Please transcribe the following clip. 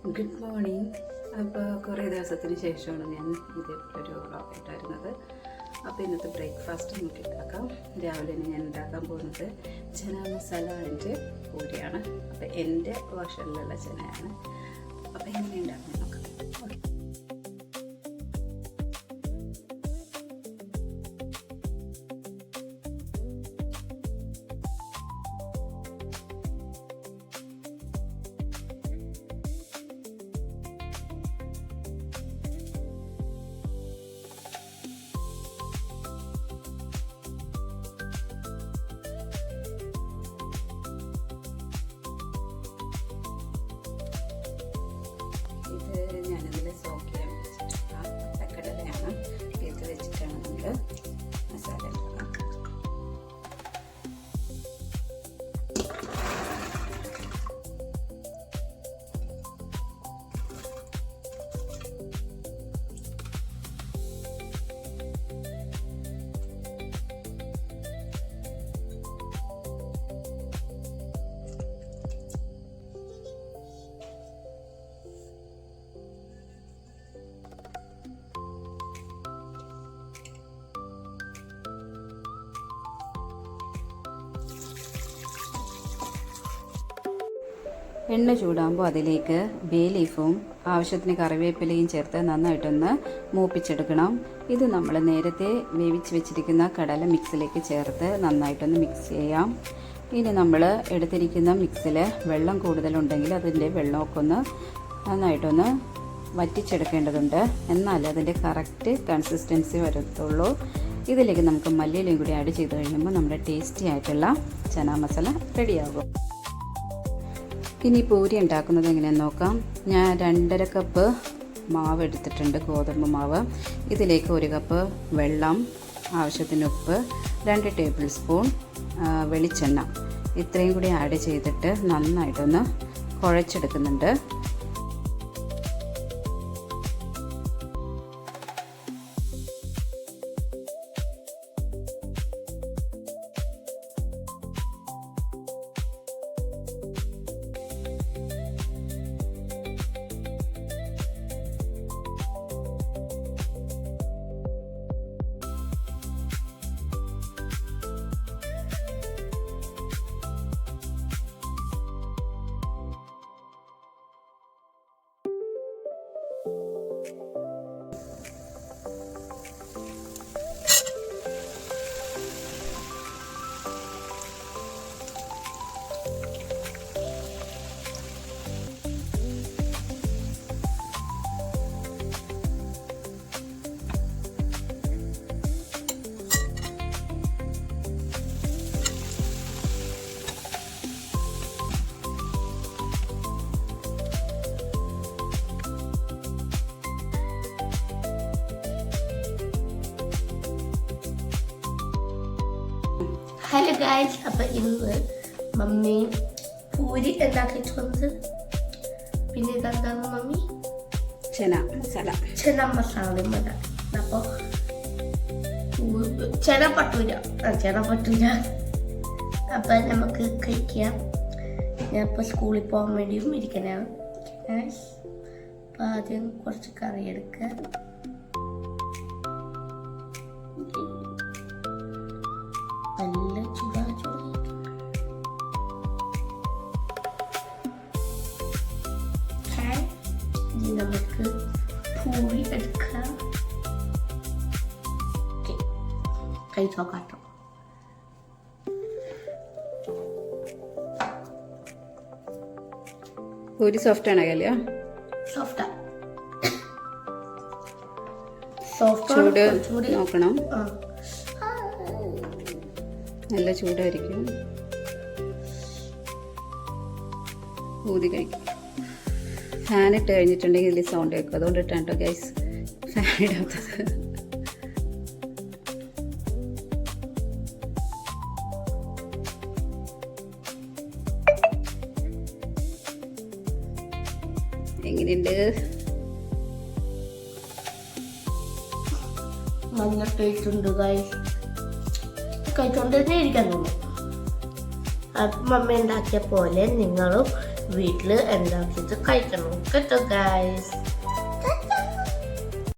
Good morning. അപ്പോൾ കുറേ ദിവസത്തിന് ശേഷമാണ് ഞാൻ ഇതേപോലൊരു വ്ളോഗായിട്ട് വരുന്നത്. അപ്പോൾ ഇന്നത്തെ ബ്രേക്ക്ഫാസ്റ്റ് നമുക്ക് ഉണ്ടാക്കാം. രാവിലെ ഞാൻ ഉണ്ടാക്കാൻ പോകുന്നത് ചന മസാല ആൻഡ് പൂരിയാണ്. അപ്പോൾ എൻ്റെ വേർഷനിലുള്ള ചനയാണ്. അപ്പോൾ എങ്ങനെ ഉണ്ടാക്കാൻ നോക്കാം. ഞാനിതിൽ സോക്ക് ചെയ്യാൻ വെച്ചിട്ടുള്ള പച്ചക്കടലയാണ്. ഇത് വെച്ചിട്ടാണ് നമ്മൾ മസാല ഉണ്ടാക്കുക. എണ്ണ ചൂടാകുമ്പോൾ അതിലേക്ക് ബേ ലീഫും ആവശ്യത്തിന് കറിവേപ്പിലയും ചേർത്ത് നന്നായിട്ടൊന്ന് മൂപ്പിച്ചെടുക്കണം. ഇത് നമ്മൾ നേരത്തെ വേവിച്ച് വെച്ചിരിക്കുന്ന കടല മിക്സിലേക്ക് ചേർത്ത് നന്നായിട്ടൊന്ന് മിക്സ് ചെയ്യാം. ഇനി നമ്മൾ എടുത്തിരിക്കുന്ന മിക്സിൽ വെള്ളം കൂടുതലുണ്ടെങ്കിൽ അതിൻ്റെ വെള്ളമൊക്കെ ഒന്ന് നന്നായിട്ടൊന്ന് വറ്റിച്ചെടുക്കേണ്ടതുണ്ട്. എന്നാൽ അതിൻ്റെ കറക്റ്റ് കൺസിസ്റ്റൻസി വരത്തുള്ളൂ. ഇതിലേക്ക് നമുക്ക് മല്ലിയിലയും കൂടി ആഡ് ചെയ്ത് കഴിയുമ്പോൾ നമ്മുടെ ടേസ്റ്റി ആയിട്ടുള്ള ചന മസാല റെഡിയാകും. ഇനി പൂരി ഉണ്ടാക്കുന്നത് എങ്ങനെയാണെന്ന് നോക്കാം. ഞാൻ 2.5 കപ്പ് മാവ് എടുത്തിട്ടുണ്ട്, ഗോതമ്പ് മാവ്. ഇതിലേക്ക് 1 കപ്പ് വെള്ളം, ആവശ്യത്തിന് ഉപ്പ്, 2 ടേബിൾ സ്പൂൺ വെളിച്ചെണ്ണ, ഇത്രയും കൂടി ആഡ് ചെയ്തിട്ട് നന്നായിട്ടൊന്ന് കുഴച്ചെടുക്കുന്നുണ്ട്. ഹലോ ഗൈസ്, അപ്പം ഇന്ന് മമ്മി പൂരി ഉണ്ടാക്കിയിട്ടുണ്ട്. പിന്നെ ഇതെന്താണ് മമ്മി? ചന മസാല. അപ്പോൾ ചെന പട്ടൂല. അപ്പം നമുക്ക് കഴിക്കാം. ഞാൻ ഇപ്പോൾ സ്കൂളിൽ പോകാൻ വേണ്ടിയും ഇരിക്കണതാണ്. അപ്പം ആദ്യം കുറച്ച് കറി എടുക്കാം. നല്ല ചൂടാ ഇനി നമുക്ക് പൂരി എടുക്കാം. കഴിച്ചോ കാട്ടോ. പൂരി സോഫ്റ്റ് ആണ് കല്യാ? സോഫ്റ്റ് ചൂട് നോക്കണം. നല്ല ചൂടായിരിക്കും. ഊതി കഴിക്കും. ഫാൻ ഇട്ട് കഴിഞ്ഞിട്ടുണ്ടെങ്കിൽ ഇതിൽ സൗണ്ട് കേൾക്കും. അതുകൊണ്ടിട്ടാണ് കേട്ടോ ഗൈസ് ഫാൻ ഇടാത്തത്. എങ്ങനെയുണ്ട്? നല്ല ടേസ്റ്റ് ഉണ്ട് ഗൈസ്. കഴിച്ചോണ്ടേ ഇരിക്കാൻ തോന്നും. അപ്പം മമ്മി ഉണ്ടാക്കിയ പോലെ നിങ്ങളും വീട്ടിൽ ഉണ്ടാക്കിയിട്ട് കഴിക്കണം കേട്ടോ ഗൈസ്.